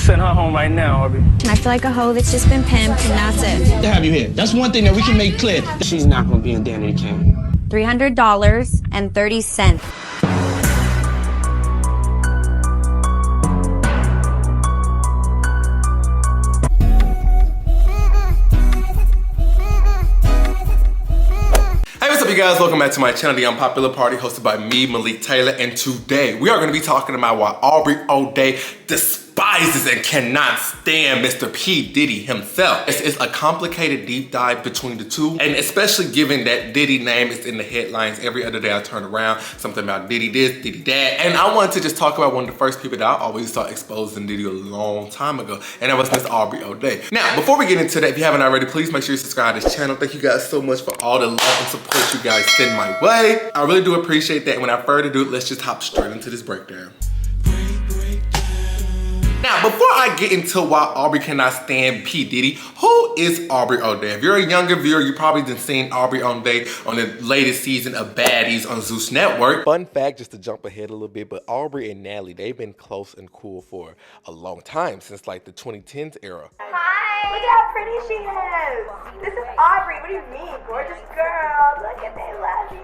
send her home right now, Aubrey. I feel like a hoe that's just been pimped, and that's it. To have you here. That's one thing that we can make clear. She's not gonna be in Danity Kane. $300.30. What's up, you guys? Welcome back to my channel, The Unpopular Party, hosted by me, Malik Taylor, and today we are going to be talking about why Aubrey O'Day despises and cannot stand Mr. P. Diddy himself. It's a complicated deep dive between the two, and especially given that Diddy name is in the headlines every other day I turn around, something about Diddy this, Diddy that, and I wanted to just talk about one of the first people that I always saw exposing Diddy a long time ago, and that was Miss Aubrey O'Day. Now, before we get into that, if you haven't already, please make sure you subscribe to this channel. Thank you guys so much for all the love and support you guys send my way. I really do appreciate that, and without further ado, let's just hop straight into this breakdown. Now, before I get into why Aubrey cannot stand P. Diddy, who is Aubrey O'Day? If you're a younger viewer, you probably done seen Aubrey O'Day on the latest season of Baddies on Zeus Network. Fun fact, just to jump ahead a little bit, but Aubrey and Natalie, they've been close and cool for a long time, since like the 2010s era. Hi! Look at how pretty she is! This is Aubrey. What do you mean? Gorgeous girl. Look at they love you.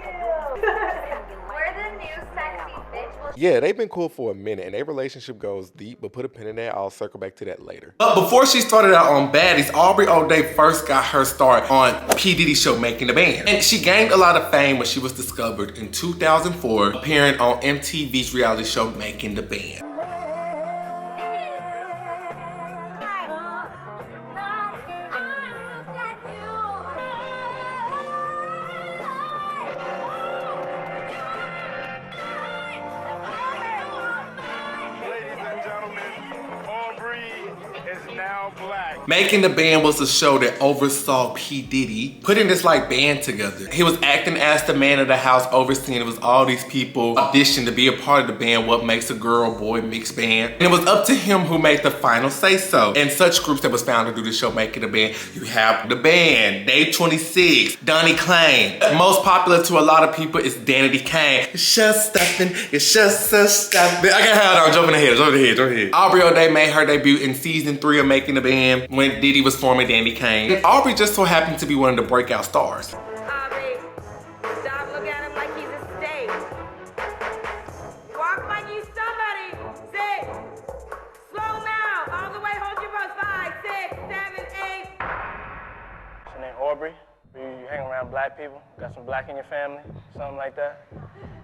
We're the new sexy bitch. Yeah, they've been cool for a minute, and their relationship goes deep, but put a pin in that. I'll circle back to that later. But before she started out on Baddies, Aubrey O'Day first got her start on P. Diddy's show, Making the Band. And she gained a lot of fame when she was discovered in 2004, appearing on MTV's reality show, Making the Band. Making the Band was a show that oversaw P. Diddy putting this like band together. He was acting as the man of the house, overseeing it was all these people auditioned to be a part of the band, what makes a girl-boy mixed band. And it was up to him who made the final say-so. And such groups that was found to do the show Making the Band, you have the band, Day 26, Danity Kane. Most popular to a lot of people is Danity Kane. It's just stepping, it's just a step. I can't have it, I'm jumping ahead. Aubrey O'Day made her debut in season 3 of Making the Band when Diddy was forming Danity Kane. And Aubrey just so happened to be one of the breakout stars. Aubrey, stop looking at him like he's a steak. Walk like you somebody. Sit. Slow now. All the way, hold your pose. 5, 6, 7, 8. Your name Aubrey? You hang around black people? Got some black in your family? Something like that?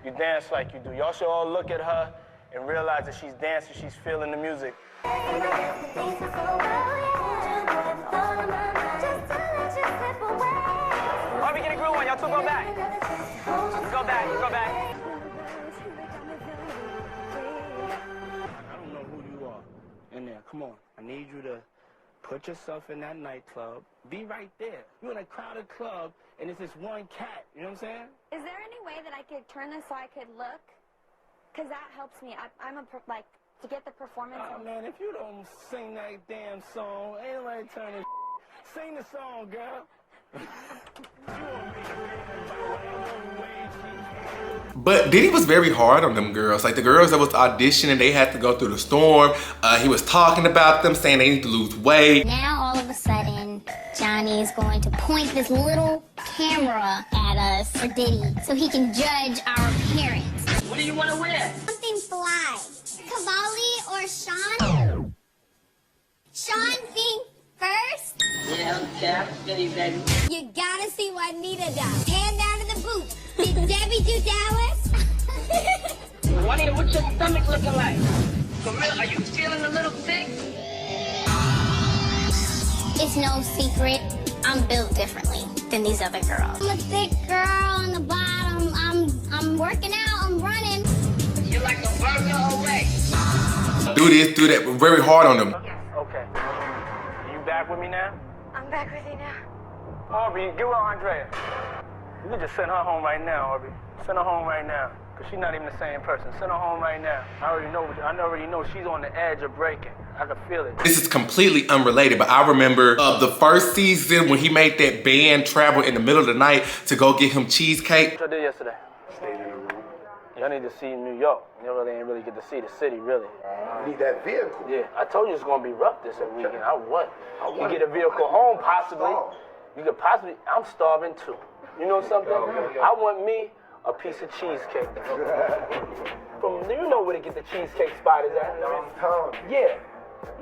You dance like you do. Y'all should all look at her and realize that she's dancing, she's feeling the music. Aubrey, get a groove on. Y'all two go back. Go back. I don't know who you are in there. Come on. I need you to put yourself in that nightclub. Be right there. You're in a crowded club, and it's this one cat. You know what I'm saying? Is there any way that I could turn this so I could look? Because that helps me. To get the performance. Oh, man, if you don't sing that damn song, ain't nobody turning. Sing the song, girl. But Diddy was very hard on them girls. Like the girls that was auditioning, they had to go through the storm. He was talking about them, saying they need to lose weight. Now all of a sudden, Johnny is going to point this little camera at us for Diddy so he can judge our appearance. What do you want to wear? Something fly. Cavalli or Sean? Sean think first? Yeah, cap, Diddy, baby. You gotta see what Nita does. Hand down to the boot. Did Debbie do Dallas? Juanita, what's your stomach looking like? Camilla, are you feeling a little sick? It's no secret. I'm built differently than these other girls. I'm a thick girl on the bottom. I'm working out. I'm running. You're like a burger away. Do this, do that, very hard on them. Okay. You back with me now? I'm back with you now. Aubrey, get with Andrea. You can just send her home right now, Aubrey. Send her home right now. Because she's not even the same person. Send her home right now. I already know she's on the edge of breaking. I can feel it. This is completely unrelated, but I remember the first season when he made that band travel in the middle of the night to go get him cheesecake. What I did yesterday? Stayed in the room. Y'all need to see New York. You really ain't really get to see the city, really. You need that vehicle. Yeah, I told you it's gonna be rough this weekend. I want. You get a vehicle home, possibly. You could possibly. I'm starving too. You know something? I want me a piece of cheesecake. You know where to get the cheesecake spot is at? Yeah.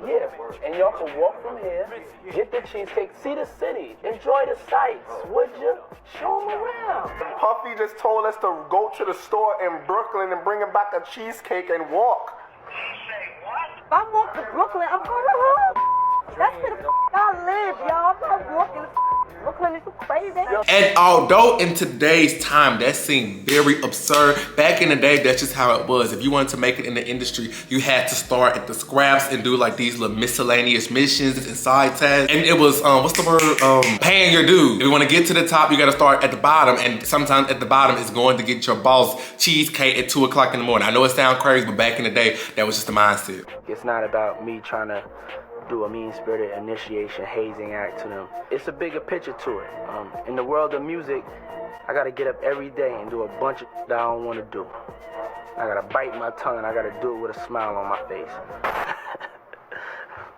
Yeah, and y'all can walk from here, get the cheesecake, see the city, enjoy the sights, would you? Show them around. Puffy just told us to go to the store in Brooklyn and bring him back a cheesecake and walk. If I walk to Brooklyn, I'm going to home. That's where the I live, y'all. I'm not walking to Brooklyn. It's crazy. And although in today's time that seemed very absurd, back in the day that's just how it was. If you wanted to make it in the industry, you had to start at the scraps and do like these little miscellaneous missions and side tasks. And it was what's the word? Paying your dues. If you want to get to the top, you got to start at the bottom. And sometimes at the bottom is going to get your boss cheesecake at 2 o'clock in the morning. I know it sounds crazy, but back in the day that was just the mindset. It's not about me trying to do a mean-spirited initiation hazing act to them. It's a bigger picture to it. In the world of music, I gotta get up every day and do a bunch of that I don't want to do. I gotta bite my tongue and I gotta do it with a smile on my face.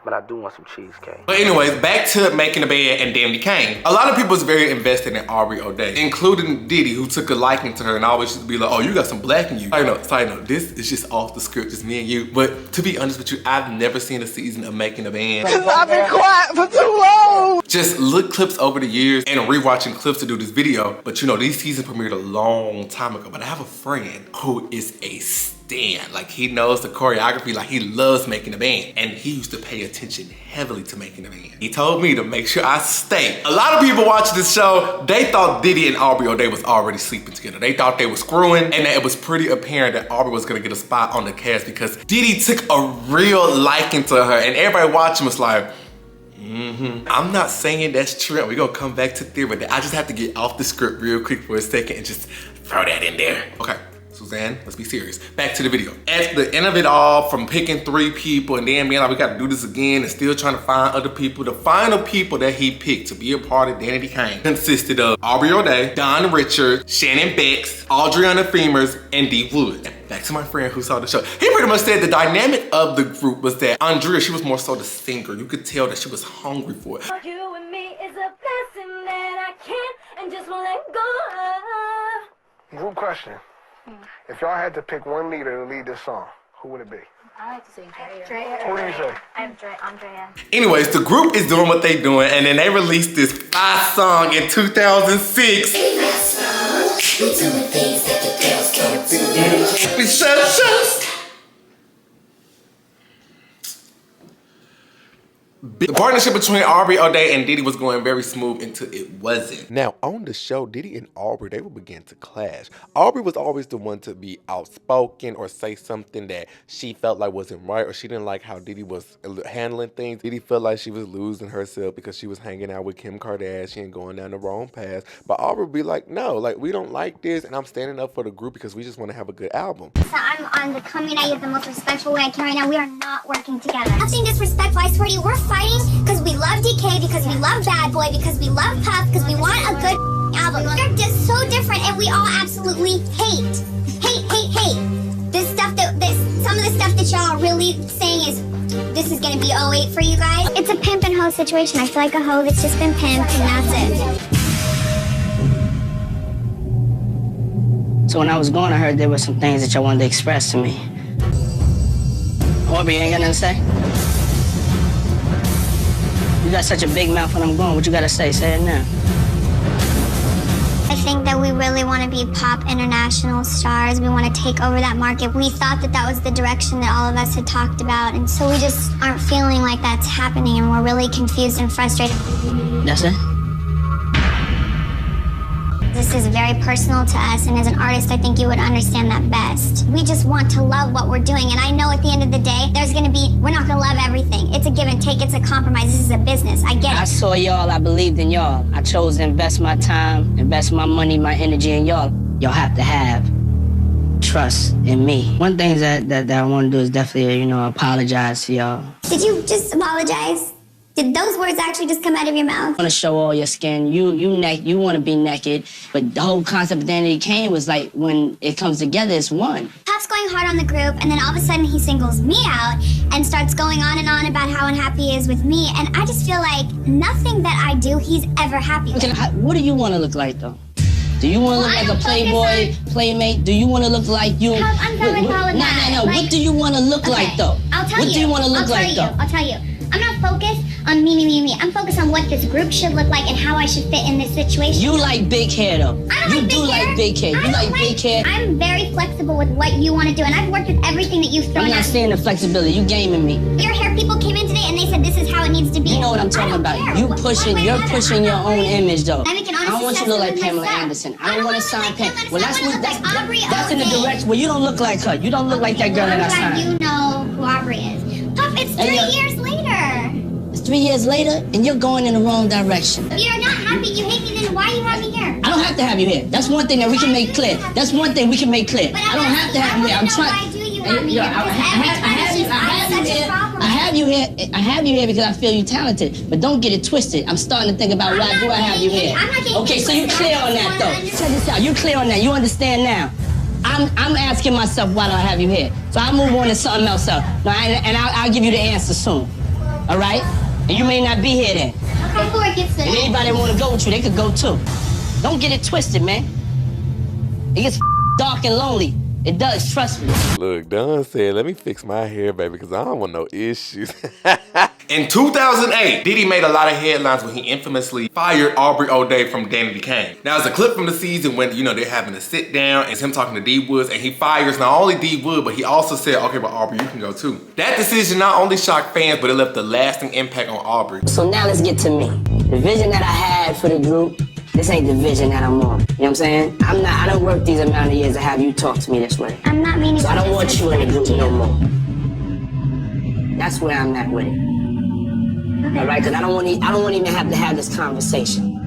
But I do want some cheesecake. But anyways, back to Making the Band and Danity Kane. A lot of people was very invested in Aubrey O'Day, including Diddy, who took a liking to her and always used to be like, oh, you got some black in you. Side note, this is just off the script, just me and you. But to be honest with you, I've never seen a season of Making the Band. Cause I've been quiet for too long. Just look clips over the years and rewatching clips to do this video. But you know, these seasons premiered a long time ago. But I have a friend who is a stan. Like, he knows the choreography, like he loves Making the Band. And he used to pay attention heavily to Making the Band. He told me to make sure I stay. A lot of people watching this show, they thought Diddy and Aubrey O'Day was already sleeping together. They thought they were screwing, and that it was pretty apparent that Aubrey was gonna get a spot on the cast because Diddy took a real liking to her, and everybody watching was like, I'm not saying that's true. We're gonna come back to theory, but I just have to get off the script real quick for a second and just throw that in there. Okay. Suzanne, let's be serious. Back to the video. At the end of it all, from picking 3 people and then being like, we gotta do this again and still trying to find other people, the final people that he picked to be a part of Danity Kane consisted of Aubrey O'Day, Don Richard, Shannon Bex, Adriana Femers, and D Wood. Back to my friend who saw the show. He pretty much said the dynamic of the group was that Andrea, she was more so the singer. You could tell that she was hungry for it. You and me is a blessing that I can't and just won't let go of. Group question. If y'all had to pick one leader to lead this song, who would it be? I like to say Drea. Who do you say? I'm Andrea. Anyways, the group is doing what they doing, and then they released this 5 song in 2006. The partnership between Aubrey O'Day and Diddy was going very smooth until it wasn't. Now, on the show, Diddy and Aubrey, they would begin to clash. Aubrey was always the one to be outspoken or say something that she felt like wasn't right, or she didn't like how Diddy was handling things. Diddy felt like she was losing herself because she was hanging out with Kim Kardashian, going down the wrong path. But Aubrey would be like, no, like, we don't like this, and I'm standing up for the group because we just want to have a good album. So I'm on the coming at you the most respectful way I can right now. We are not working together. Nothing disrespectful, I swear to you. We're fighting because we love DK, because we love Bad Boy, because we love Puff, because we want a good album. They're just so different, and we all absolutely hate. This stuff some of the stuff that y'all are really saying is, this is gonna be 08 for you guys. It's a pimp and hoe situation. I feel like a hoe that's just been pimped, and that's it. So when I was going, I heard there were some things that y'all wanted to express to me. Aubrey, ain't got nothing to say? You got such a big mouth when I'm going. What you gotta say? Say it now. I think that we really want to be pop international stars. We want to take over that market. We thought that that was the direction that all of us had talked about. And so we just aren't feeling like that's happening. And we're really confused and frustrated. That's it? This is very personal to us, and as an artist, I think you would understand that best. We just want to love what we're doing, and I know at the end of the day, we're not gonna love everything. It's a give and take, it's a compromise, this is a business, I get it. I saw y'all, I believed in y'all. I chose to invest my time, invest my money, my energy in y'all. Y'all have to have trust in me. One thing that I want to do is definitely, apologize to y'all. Did you just apologize? Did those words actually just come out of your mouth? Want to show all your skin. You want to be naked. But the whole concept of Danity Kane was like, when it comes together, it's one. Puff's going hard on the group, and then all of a sudden he singles me out and starts going on and on about how unhappy he is with me. And I just feel like nothing that I do, he's ever happy with. What do you want to look like, though? Do you want to look like a playboy, playmate? Do you want to look like you? I'm done with all of that. No. Like, what do you want to look like, though? I'll tell you. What do you want to look like, though? I'll tell you. I'm not focused on me. I'm focused on what this group should look like and how I should fit in this situation. You like big hair, though. I don't like big hair. You like big hair. I'm very flexible with what you want to do, and I've worked with everything that you've thrown I'm not at seeing me. the flexibility. You gaming me. Your hair people came in today and they said this is how it needs to be. You know what I'm talking about. You're pushing your own image, though. I don't want you to look like Pamela Anderson. I don't want to sound Pamela. Well, that's in the direction. Well, you don't look like her. You don't look like that girl that I signed. You know who Aubrey is. Puff, it's 3 years later. It's 3 years later, and you're going in the wrong direction. If you're not happy, you hate me, then why you have me here? I don't have to have you here. That's one thing that we can make clear. That's one thing we can make clear. I don't have to have you here. I'm trying. Why do you want me here? I have you here because I feel you talented. But don't get it twisted. I'm starting to think about why do I have you here. Okay, so you clear on that though. Check this out. You clear on that. You understand now. I'm asking myself why do I have you here. So I'll move on to something else up. And I'll give you the answer soon. All right? And you may not be here then. Before it gets to and anybody want to go with you, they could go too. Don't get it twisted, man. It gets dark and lonely. It does, trust me. Look, Don said, let me fix my hair, baby, because I don't want no issues. In 2008, Diddy made a lot of headlines when he infamously fired Aubrey O'Day from Danity Kane. Now, it's a clip from the season when, they're having a sit down, and it's him talking to D Woods, and he fires not only D Wood, but he also said, okay, but Aubrey, you can go too. That decision not only shocked fans, but it left a lasting impact on Aubrey. So now let's get to me. The vision that I had for the group, this ain't the vision that I'm on. You know what I'm saying? I don't work these amount of years to have you talk to me this way. I'm not meaning so I don't want you in the group no more. That's where I'm at with it. Okay. All right, because I don't want to even have to have this conversation.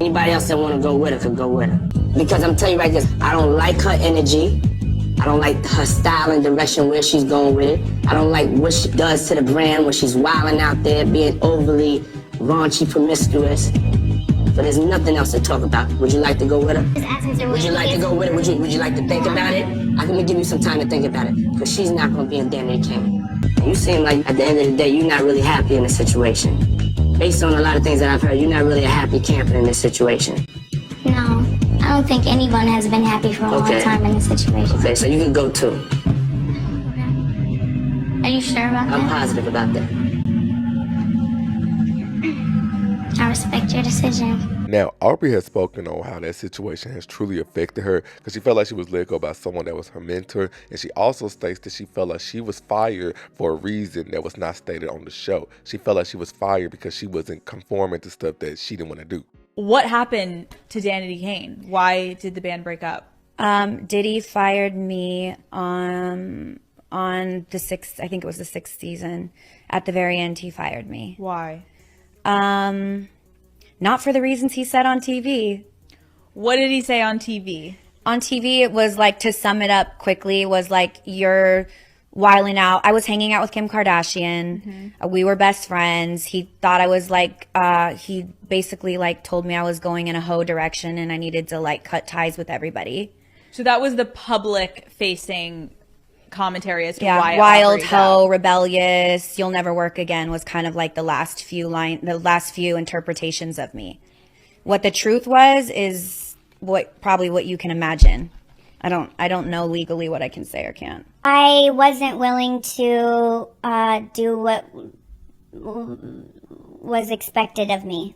Anybody else that want to go with her could go with her. Because I'm telling you right this, I don't like her energy. I don't like her style and direction where she's going with it. I don't like what she does to the brand when she's wilding out there, being overly raunchy, promiscuous. But there's nothing else to talk about. Would you like to go with her? Would you like to go with it? Would you like to think about it? I'm gonna give you some time to think about it. Because she's not gonna be in Danity Kane. And you seem like at the end of the day, you're not really happy in the situation. Based on a lot of things that I've heard, you're not really a happy camper in this situation. No, I don't think anyone has been happy for a long time in this situation. Okay, so you can go too. Are you sure about that? I'm positive about that. I respect your decision. Now, Aubrey has spoken on how that situation has truly affected her because she felt like she was let go by someone that was her mentor. And she also states that she felt like she was fired for a reason that was not stated on the show. She felt like she was fired because she wasn't conforming to stuff that she didn't want to do. What happened to Danity Kane? Why did the band break up? Diddy fired me on the sixth, I think it was the 6th season. At the very end, he fired me. Why? Not for the reasons he said on TV. What did he say on TV? On TV, it was like, to sum it up quickly, it was like, you're wilding out. I was hanging out with Kim Kardashian. Mm-hmm. We were best friends. He thought I was like, he basically like told me I was going in a hoe direction and I needed to like cut ties with everybody. So that was the public facing commentary as to why wild hoe, rebellious, you'll never work again was kind of like the last few interpretations of me. What the truth was is probably what you can imagine. I don't know legally what I can say or can't. I wasn't willing to do what was expected of me.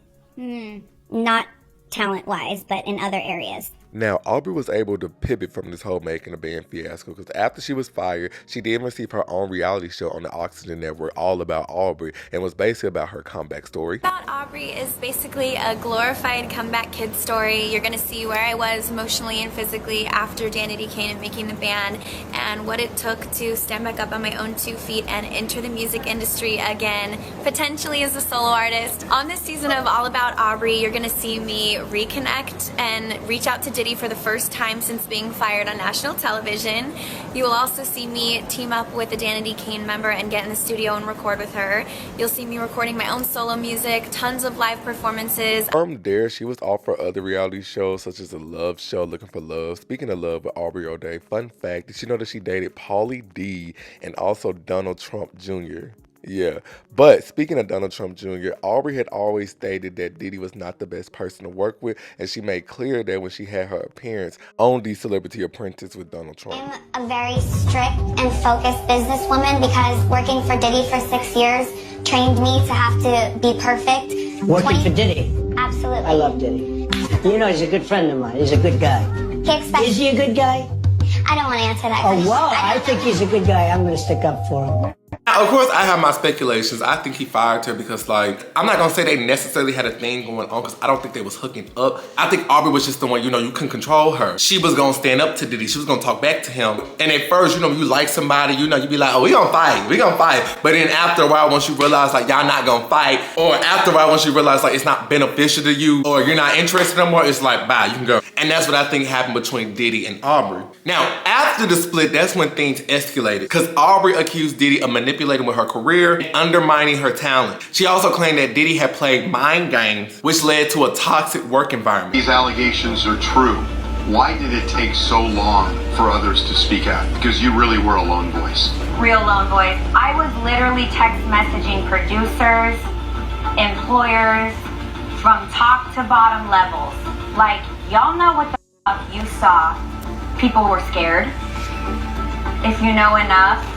Not talent-wise, but in other areas. Now, Aubrey was able to pivot from this whole making a band fiasco because after she was fired, she did receive her own reality show on the Oxygen Network all about Aubrey and was basically about her comeback story. About Aubrey is basically a glorified comeback kid story. You're going to see where I was emotionally and physically after Danity Kane and making the band and what it took to stand back up on my own 2 feet and enter the music industry again, potentially as a solo artist. On this season of All About Aubrey, you're going to see me reconnect and reach out to Diddy for the first time since being fired on national television. You will also see me team up with a Danity Kane member and get in the studio and record with her. You'll see me recording my own solo music, tons of live performances. From there, she was offered other reality shows such as The Love Show, Looking for Love, Speaking of Love with Aubrey O'Day. Fun fact, did you know that she dated Pauly D and also Donald Trump Jr.? Yeah, but speaking of Donald Trump Jr., Aubrey had always stated that Diddy was not the best person to work with, and she made clear that when she had her appearance on The Celebrity Apprentice with Donald Trump. I'm a very strict and focused businesswoman because working for Diddy for 6 years trained me to have to be perfect. Working for Diddy? Absolutely. I love Diddy. You know, he's a good friend of mine. He's a good guy. Is he a good guy? I don't want to answer that question. Oh, wow. I think he's a good guy. I'm going to stick up for him. Of course, I have my speculations. I think he fired her because, like, I'm not gonna say they necessarily had a thing going on because I don't think they was hooking up. I think Aubrey was just the one, you know, you couldn't control her. She was gonna stand up to Diddy. She was gonna talk back to him. And at first, you know, you like somebody, you know, you be like, oh, we gonna fight. But then after a while, once you realize, like, y'all not gonna fight, or after a while, once you realize, like, it's not beneficial to you, or you're not interested no more, it's like, bye, you can go. And that's what I think happened between Diddy and Aubrey. Now, after the split, that's when things escalated because Aubrey accused Diddy of manipulating with her career and undermining her talent. She also claimed that Diddy had played mind games, which led to a toxic work environment. These allegations are true. Why did it take so long for others to speak out? Because you really were a lone voice. Real lone voice. I was literally text messaging producers, employers, from top to bottom levels. Like, y'all know what the fuck you saw. People were scared. If you know enough,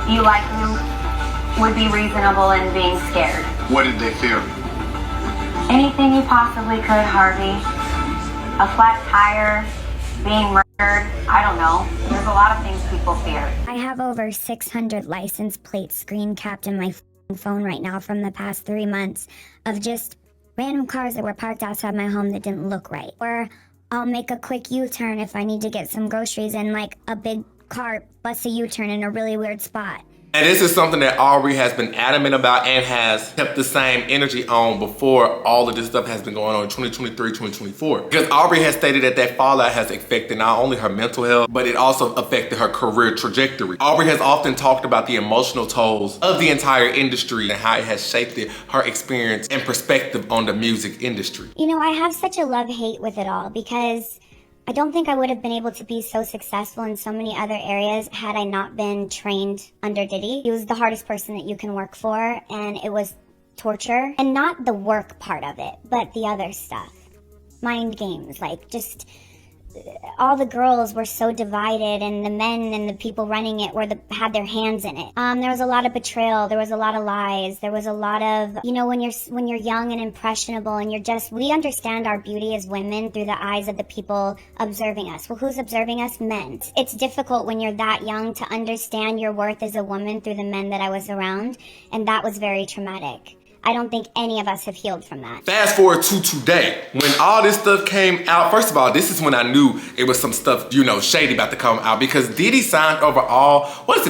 you likely would be reasonable in being scared. What did they fear? Anything you possibly could, Harvey. A flat tire, being murdered, I don't know. There's a lot of things people fear. I have over 600 license plates screen capped in my phone right now from the past 3 months of just random cars that were parked outside my home that didn't look right. Or I'll make a quick U-turn if I need to get some groceries and like a big car busts a U-turn in a really weird spot. And this is something that Aubrey has been adamant about and has kept the same energy on before all of this stuff has been going on in 2023, 2024. Because Aubrey has stated that that fallout has affected not only her mental health, but it also affected her career trajectory. Aubrey has often talked about the emotional tolls of the entire industry and how it has shaped her experience and perspective on the music industry. You know, I have such a love-hate with it all because I don't think I would have been able to be so successful in so many other areas had I not been trained under Diddy. He was the hardest person that you can work for, and it was torture. And not the work part of it, but the other stuff. Mind games, like just all the girls were so divided and the men and the people running it had their hands in it. There was a lot of betrayal, there was a lot of lies, there was a lot of, you know, when you're young and impressionable and we understand our beauty as women through the eyes of the people observing us. Well, who's observing us? Men. It's difficult when you're that young to understand your worth as a woman through the men that I was around, and that was very traumatic. I don't think any of us have healed from that. Fast forward to today, when all this stuff came out, first of all, this is when I knew it was some stuff, you know, shady about to come out because Diddy signed over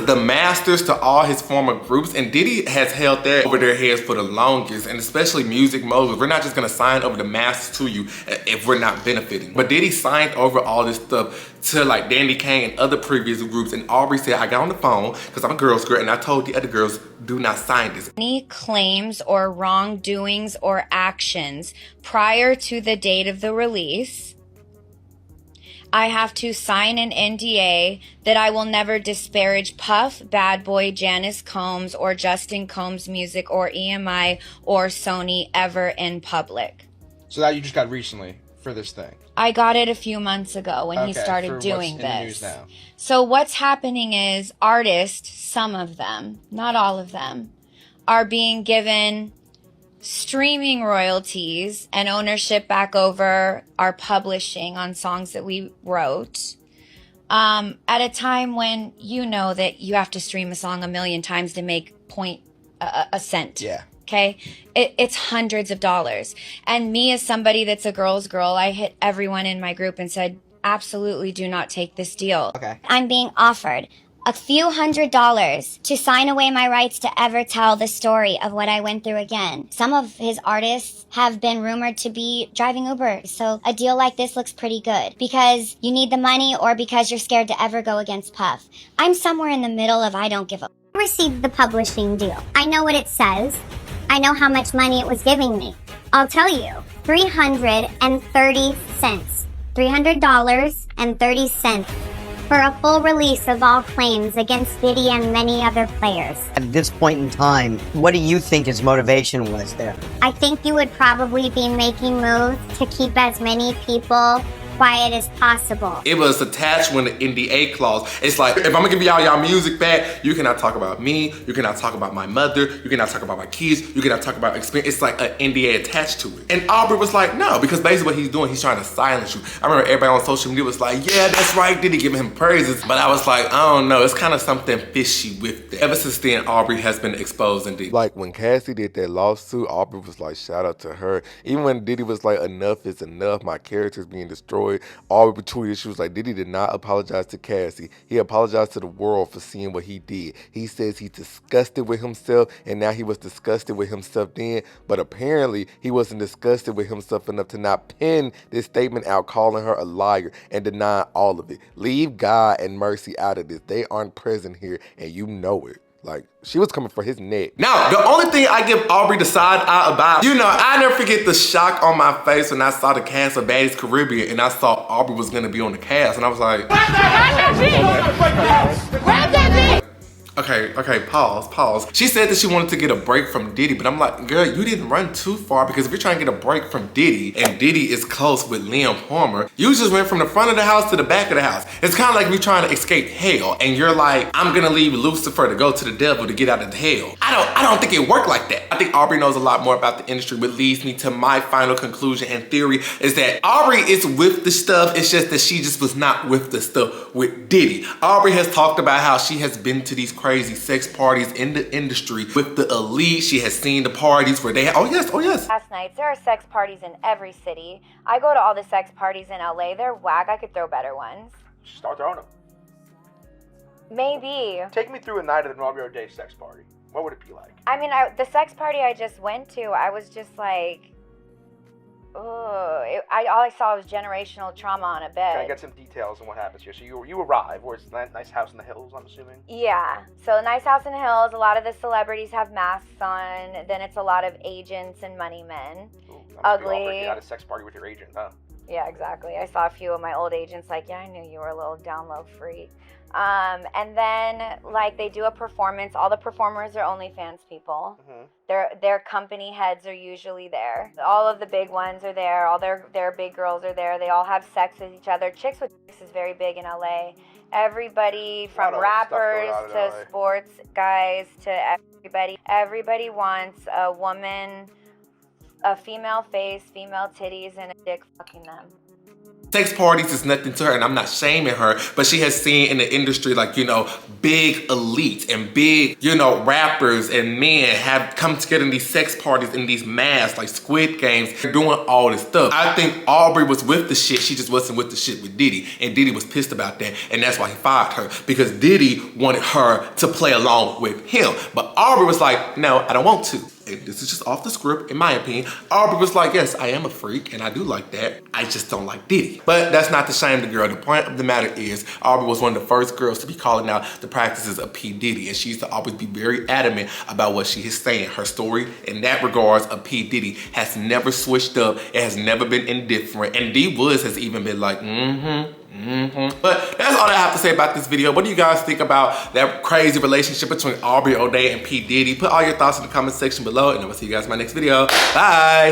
the masters to all his former groups, and Diddy has held that over their heads for the longest, and especially Music Mode. We're not just gonna sign over the masters to you if we're not benefiting. But Diddy signed over all this stuff to like Danity Kane and other previous groups, and Aubrey said, I got on the phone because I'm a girl's girl, and I told the other girls, do not sign this. Any claims or wrongdoings or actions prior to the date of the release, I have to sign an NDA that I will never disparage Puff, Bad Boy, Janice Combs, or Justin Combs' music, or EMI, or Sony ever in public. So that you just got recently for this thing? I got it a few months ago when he started doing this. So what's happening is artists, some of them, not all of them, are being given streaming royalties and ownership back over our publishing on songs that we wrote at a time when you know that you have to stream a song 1 million times to make a cent. Yeah. Okay, it's hundreds of dollars. And me as somebody that's a girl's girl, I hit everyone in my group and said, absolutely do not take this deal. Okay. I'm being offered a few $100s to sign away my rights to ever tell the story of what I went through again. Some of his artists have been rumored to be driving Uber, so a deal like this looks pretty good because you need the money or because you're scared to ever go against Puff. I'm somewhere in the middle of I don't give a. I received the publishing deal. I know what it says. I know how much money it was giving me. I'll tell you, 330 cents. $300.30 for a full release of all claims against Diddy and many other players. At this point in time, what do you think his motivation was there? I think you would probably be making moves to keep as many people quiet as possible. It was attached with an NDA clause. It's like, if I'm gonna give y'all music back, you cannot talk about me, you cannot talk about my mother, you cannot talk about my kids, you cannot talk about experience. It's like an NDA attached to it. And Aubrey was like, no, because basically what he's doing, he's trying to silence you. I remember everybody on social media was like, yeah, that's right, Diddy giving him praises. But I was like, I don't know, it's kind of something fishy with it. Ever since then, Aubrey has been exposing Diddy. Like when Cassie did that lawsuit, Aubrey was like, shout out to her. Even when Diddy was like, enough is enough, my character's being destroyed, Aubrey tweeted, she was like, Diddy did not apologize to Cassie. He apologized to the world for seeing what he did. He says he's disgusted with himself, and now he was disgusted with himself then, but apparently he wasn't disgusted with himself enough to not pen this statement out calling her a liar and denying all of it. Leave God and Mercy out of this. They aren't present here, and you know it. Like, she was coming for his neck. Now, the only thing I give Aubrey the side eye about, you know, I never forget the shock on my face when I saw the cast of Baddies Caribbean and I saw Aubrey was gonna be on the cast, and I was like, Okay, pause. She said that she wanted to get a break from Diddy, but I'm like, girl, you didn't run too far, because if you're trying to get a break from Diddy, and Diddy is close with Liam Palmer, you just went from the front of the house to the back of the house. It's kind of like me trying to escape hell, and you're like, I'm gonna leave Lucifer to go to the devil to get out of hell. I don't think it worked like that. I think Aubrey knows a lot more about the industry, which leads me to my final conclusion and theory is that Aubrey is with the stuff, it's just that she just was not with the stuff with Diddy. Aubrey has talked about how she has been to these crazy sex parties in the industry with the elite. She has seen the parties where they have, oh yes. Last nights, there are sex parties in every city. I go to all the sex parties in LA. They're whack. I could throw better ones. Start throwing them. Maybe. Take me through a night at an Aubrey O'Day sex party. What would it be like? I mean, the sex party I just went to, I was just like, all I saw was generational trauma on a bed. Can I get some details on what happens here? So you arrive, where it's a nice house in the hills, I'm assuming? Yeah, so a nice house in the hills. A lot of the celebrities have masks on. Then it's a lot of agents and money men. Ooh, ugly. You had a sex party with your agent, huh? Yeah, exactly. I saw a few of my old agents like, yeah, I knew you were a little down low freak. And then like they do a performance. All the performers are OnlyFans people. Mm-hmm. Their company heads are usually there. All of the big ones are there. All their big girls are there. They all have sex with each other. Chicks with Chicks is very big in LA. Everybody from rappers to sports guys to everybody wants a woman, a female face, female titties, and a dick fucking them. Sex parties is nothing to her, and I'm not shaming her, but she has seen in the industry, like, you know, big elites and big, you know, rappers and men have come together in these sex parties in these masks, like Squid Games. They're doing all this stuff. I think Aubrey was with the shit, she just wasn't with the shit with Diddy, and Diddy was pissed about that, and that's why he fired her, because Diddy wanted her to play along with him. But Aubrey was like, no, I don't want to. And this is just off the script, in my opinion. Aubrey was like, yes, I am a freak, and I do like that. I just don't like Diddy. But that's not to shame the girl. The point of the matter is, Aubrey was one of the first girls to be calling out the practices of P. Diddy, and she used to always be very adamant about what she is saying. Her story, in that regards, of P. Diddy has never switched up. It has never been indifferent. And D. Woods has even been like, But that's all I have to say about this video. What do you guys think about that crazy relationship between Aubrey O'Day and P. Diddy? Put all your thoughts in the comment section below, and I will see you guys in my next video. Bye!